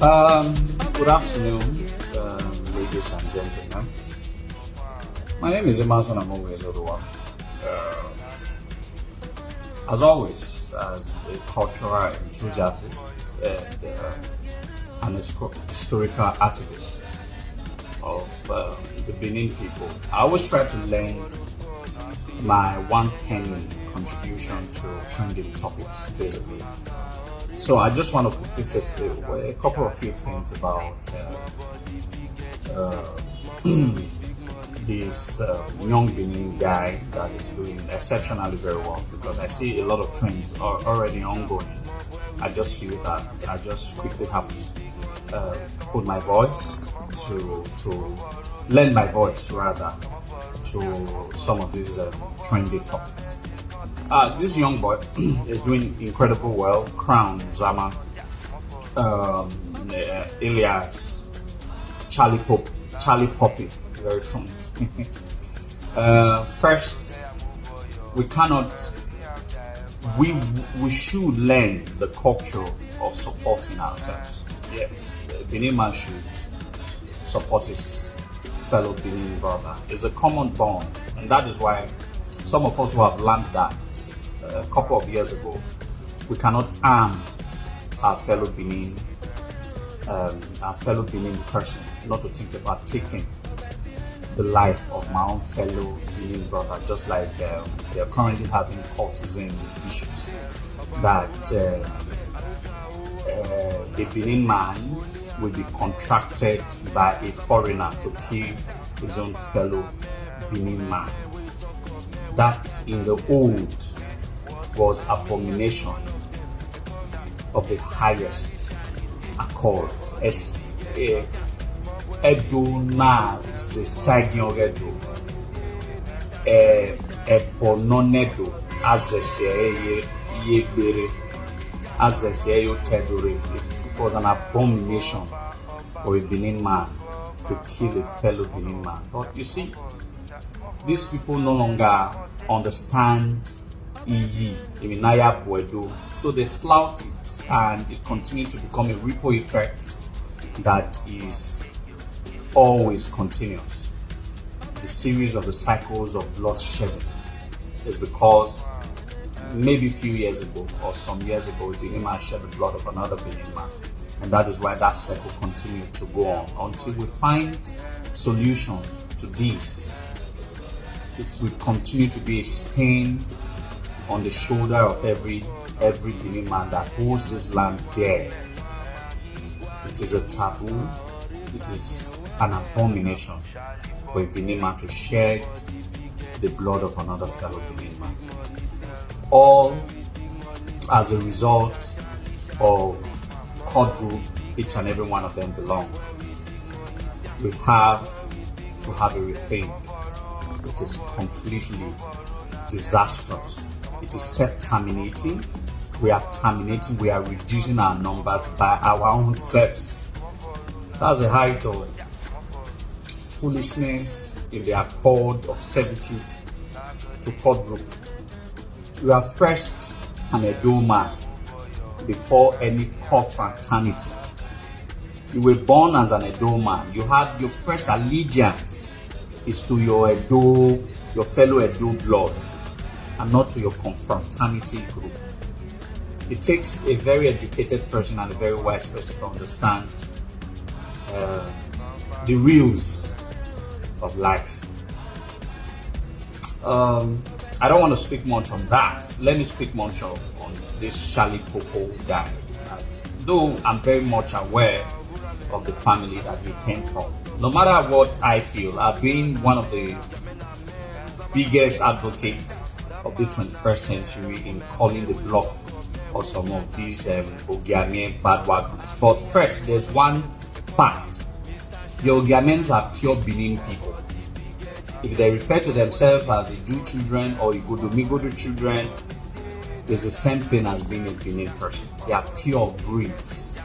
Um, Good afternoon, ladies and gentlemen. My name is Imasuen Amowiwe. Uh, as always, as a cultural enthusiast and an historical activist of the Benin people, I always try to lend my one penny contribution to trending topics, basically. So I just want to quickly say a couple of few things about uh, this young Benin guy that is doing exceptionally very well, because I see a lot of trends are already ongoing. I just feel that I just quickly have to put my voice to lend my voice rather to some of these trendy topics. This young boy is doing incredible well. Crown, Zama, Elias, Charlie Poppy, very fun. First, we cannot, we should learn the culture of supporting ourselves. Yes, the Benin man should support his fellow Benin brother. It's a common bond, and that is why some of us who have learned that a couple of years ago, we cannot harm our fellow Benin person, not to think about taking the life of my own fellow Benin brother, just like they are currently having cultism issues, that the Benin man will be contracted by a foreigner to kill his own fellow Benin man. That in the old was abomination of the highest accord. Edo na zesagion edo ebononedo azese yegbere azese yo tedore. It was an abomination for a Benin man to kill a fellow Benin man. But you see, these people no longer understand Iminaya Buedo, so they flout it, and it continues to become a ripple effect that is always continuous. The series of the cycles of bloodshedding is because maybe a few years ago or some years ago, the Benin man shed the blood of another Benin man, and that is why that cycle continues to go on until we find solution to this. It will continue to be a stain on the shoulder of every Benin man that holds this land dear. It is a taboo. It is an abomination for a Benin man to shed the blood of another fellow Benin man. All as a result of court group each and every one of them belong. We have to have a rethink. It is completely disastrous. It is self-terminating. We are terminating, we are reducing our numbers by our own selves. That's the height of foolishness in the accord of servitude to court group. You are first an Edo man before any court fraternity. You were born as an Edo man. You have your first allegiance is to your Edo, your fellow Edo blood, and not to your confraternity group. It takes a very educated person and a very wise person to understand the rules of life. I don't want to speak much on that. Let me speak much on this Charlie Popo guy. Right? Though I'm very much aware of the family that he came from. No matter what I feel, I've been one of the biggest advocates of the 21st century in calling the bluff of some of these Ogiame bandwagons. But first, there's one fact. The Ogiamens are pure Benin people. If they refer to themselves as Idu children or Igodo children, it's the same thing as being a Benin person. They are pure breeds.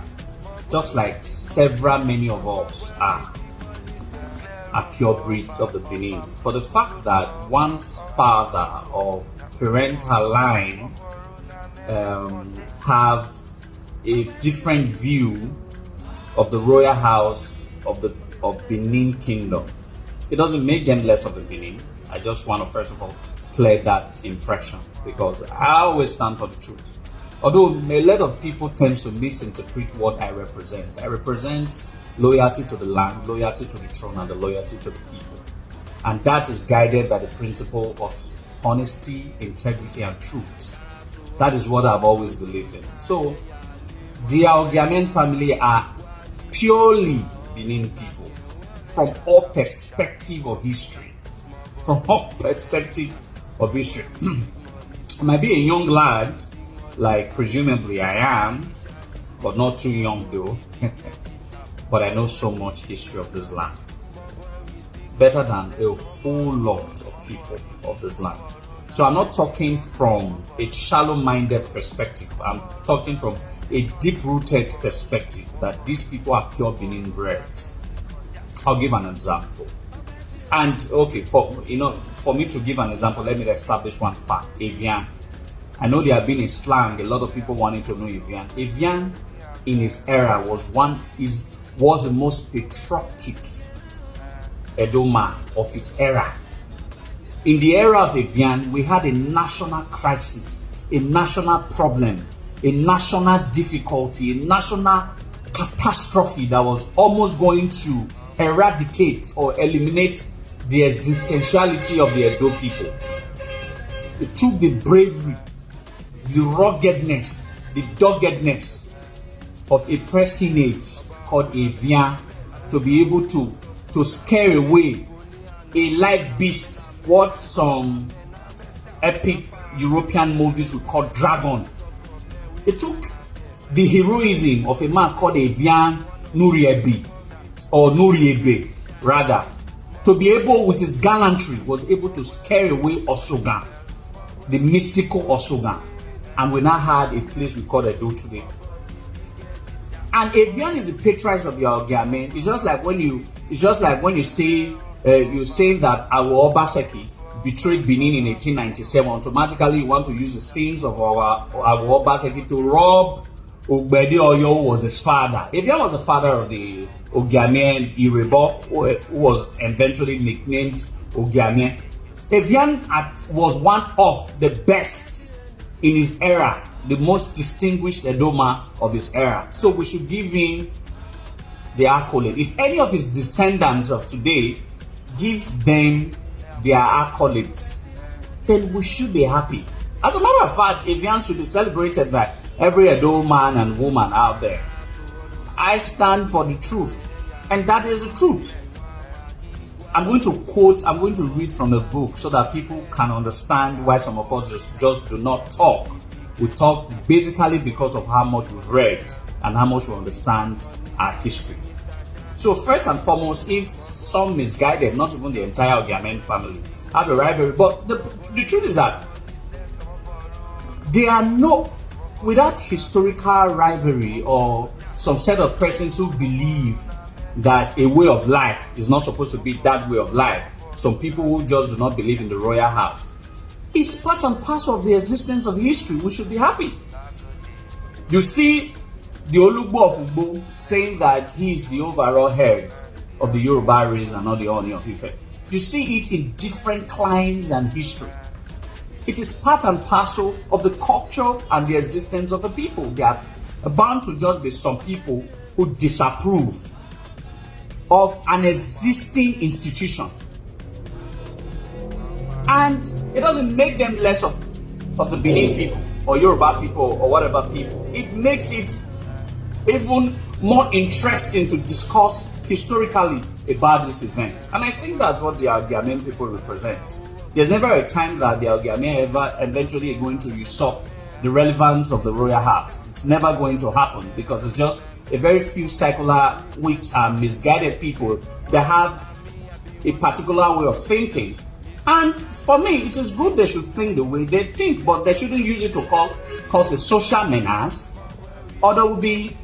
Just like many of us are pure breeds of the Benin. For the fact that one's father or parental line have a different view of the royal house of Benin Kingdom. It doesn't make them less of a Benin. I just want to first of all clear that impression, because I always stand for the truth. Although a lot of people tend to misinterpret what I represent. I represent loyalty to the land, loyalty to the throne, and the loyalty to the people. And that is guided by the principle of honesty, integrity, and truth. That is what I've always believed in. So, the Ogiamen family are purely Benin people from all perspective of history. From all perspective of history. I might be a young lad, like presumably I am, but not too young though. But I know so much history of this land. Better than a whole lot of people of this land. So I'm not talking from a shallow-minded perspective. I'm talking from a deep-rooted perspective that these people are pure Benin breds. I'll give an example. And okay, for me to give an example, let me establish one fact. Evian. I know there have been a slang, a lot of people wanting to know Evian. Evian in his era was the most patriotic Edo man of his era. In the era of Evian, we had a national crisis, a national problem, a national difficulty, a national catastrophe that was almost going to eradicate or eliminate the existentiality of the Edo people. It took the bravery, the ruggedness, the doggedness of a personage called Evian to be able to scare away a live beast, what some epic European movies would call dragon. It took the heroism of a man called Evian Nuriebe, or Nuriebe rather, to be able, with his gallantry, was able to scare away Osogan, the mystical Osogan. And we now had a place we call Edo today. And Evian is the patriarch of the Ogiamen. It's just like when you say you're saying that our Obaseki betrayed Benin in 1897. Automatically, you want to use the sins of our Obaseki to rob Ogbede Oyo, who was his father. Evian was the father of the Ogiamen Irebo, who was eventually nicknamed Ogiamen. Evian was one of the best in his era, the most distinguished Edoma of his era. So we should give him the accolade. If any of his descendants of today give them their accolades, then we should be happy. As a matter of fact, Evian should be celebrated by every Edo man and woman out there. I stand for the truth, and that is the truth. I'm going to read from a book so that people can understand why some of us just do not talk. We talk basically because of how much we've read and how much we understand our history. So first and foremost, if some misguided, not even the entire Ogiamen family, have a rivalry, but the truth is that there are no, without historical rivalry or some set of persons who believe that a way of life is not supposed to be that way of life, some people who just do not believe in the royal house, it's part and parcel of the existence of history. We should be happy. You see the Olugbo of Ugbo saying that he is the overall head of the Yoruba race and not the Oni of Ife. You see it in different climes and history. It is part and parcel of the culture and the existence of the people. There are bound to just be some people who disapprove of an existing institution. And it doesn't make them less of the Benin people or Yoruba people or whatever people. It makes it even more interesting to discuss historically about this event. And I think that's what the Ogiamen people represent. There's never a time that the Ogiamen ever eventually are going to usurp the relevance of the royal house. It's never going to happen because it's just a very few secular, which are misguided people that have a particular way of thinking. And for me, it is good they should think the way they think, but they shouldn't use it to cause a social menace, or they'll be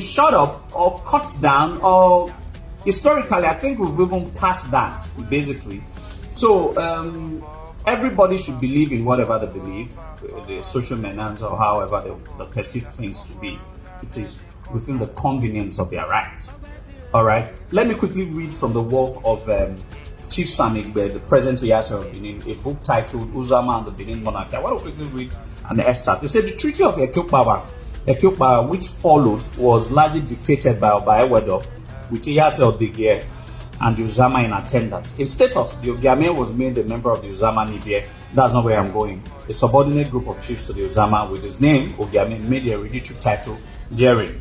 shut up or cut down, or historically, I think we've even passed that, basically. So everybody should believe in whatever they believe, the social menace or however they perceive things to be. It is within the convenience of their right. All right, let me quickly read from the work of Chief Samigbe, the present Iyase of Benin, a book titled Uzama and the Benin Monarchy. I want to quickly read an excerpt. They said the Treaty of Ekiopawa, which followed, was largely dictated by Amowiwe, with Iyase of Benin and the Uzama in attendance. In status, the Ogiame was made a member of the Uzama Nibie. That's not where I'm going. A subordinate group of chiefs to the Uzama, with his name, Ogiame, made the hereditary title Jerin.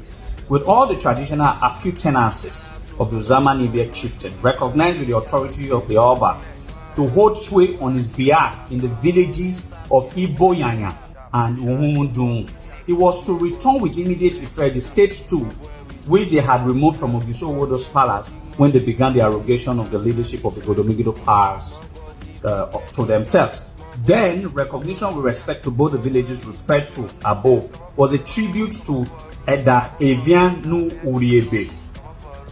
With all the traditional appurtenances of the Uzama Nibie chieftain, recognized with the authority of the Oba, to hold sway on his behalf in the villages of Iboyanya and Uhumudun. He was to return with immediate effect the states too, which they had removed from Ogiso Wodo's palace when they began the arrogation of the leadership of the Godomigido powers to themselves. Then, recognition with respect to both the villages referred to above was a tribute to Evian nu Uriebe,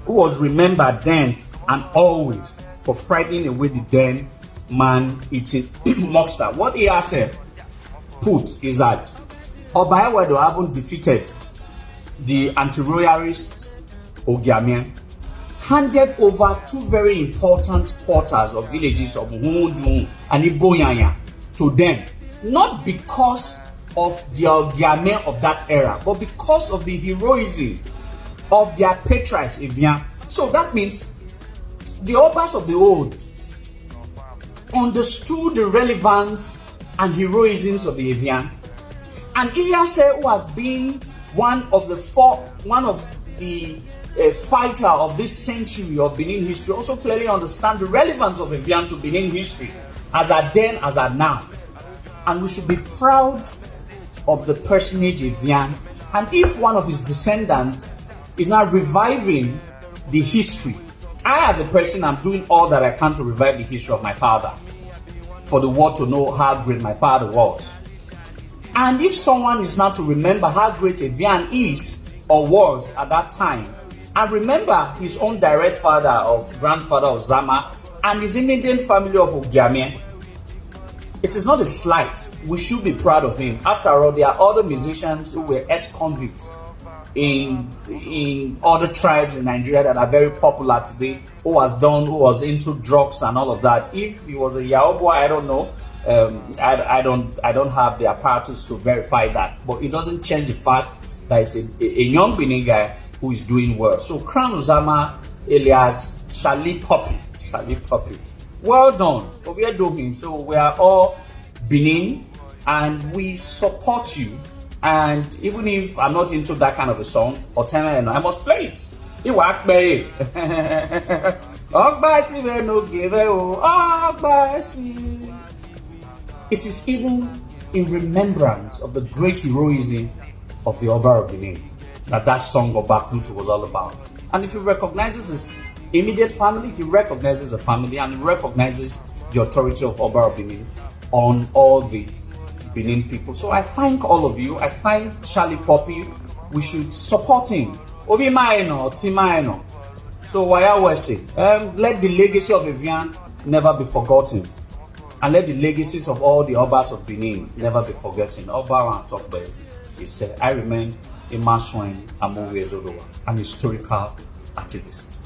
who was remembered then and always for frightening away the then man-eating monster. What he has put is that Amowiwe haven't defeated the anti-royalist Ogiame, handed over two very important quarters of villages of Uhumudun and Iboyanya to them, not because of the Ogiame of that era, but because of the heroism of their patriarch Evian. So that means the Obas of the old understood the relevance and heroisms of the Evian, and Iyase, who has been one of the fighter of this century of Benin history, also clearly understand the relevance of Evian to Benin history, as at then, as at now. And we should be proud of the personage Evian. And if one of his descendants is now reviving the history, I as a person am doing all that I can to revive the history of my father, for the world to know how great my father was. And if someone is now to remember how great Evian is or was at that time, and remember his own direct father of grandfather of Zama and his immediate family of Ogiame, it is not a slight. We should be proud of him. After all, there are other musicians who were ex-convicts in other tribes in Nigeria that are very popular today, who was into drugs and all of that. If he was a Yahoo boy, I don't know. I don't have the apparatus to verify that, but it doesn't change the fact that it's a young Benin guy who is doing well. So Crown Uzama alias Charlie Poppy. Well done. We are doing so. We are all Benin and we support you. And even if I'm not into that kind of a song, I must play it. It is even in remembrance of the great heroism of the Oba of Benin that song Oba Pluto was all about. And if he recognizes his immediate family, he recognizes the family and he recognizes the authority of Oba of Benin on all the Benin people. So I thank all of you. I thank Charlie Poppy. We should support him. Obi Maino, Timaino. So let the legacy of Evian never be forgotten. And let the legacies of all the Obas of Benin never be forgotten. Oba and Tokbe, he said, I remain Imasuen Amowiwe, an historical activist.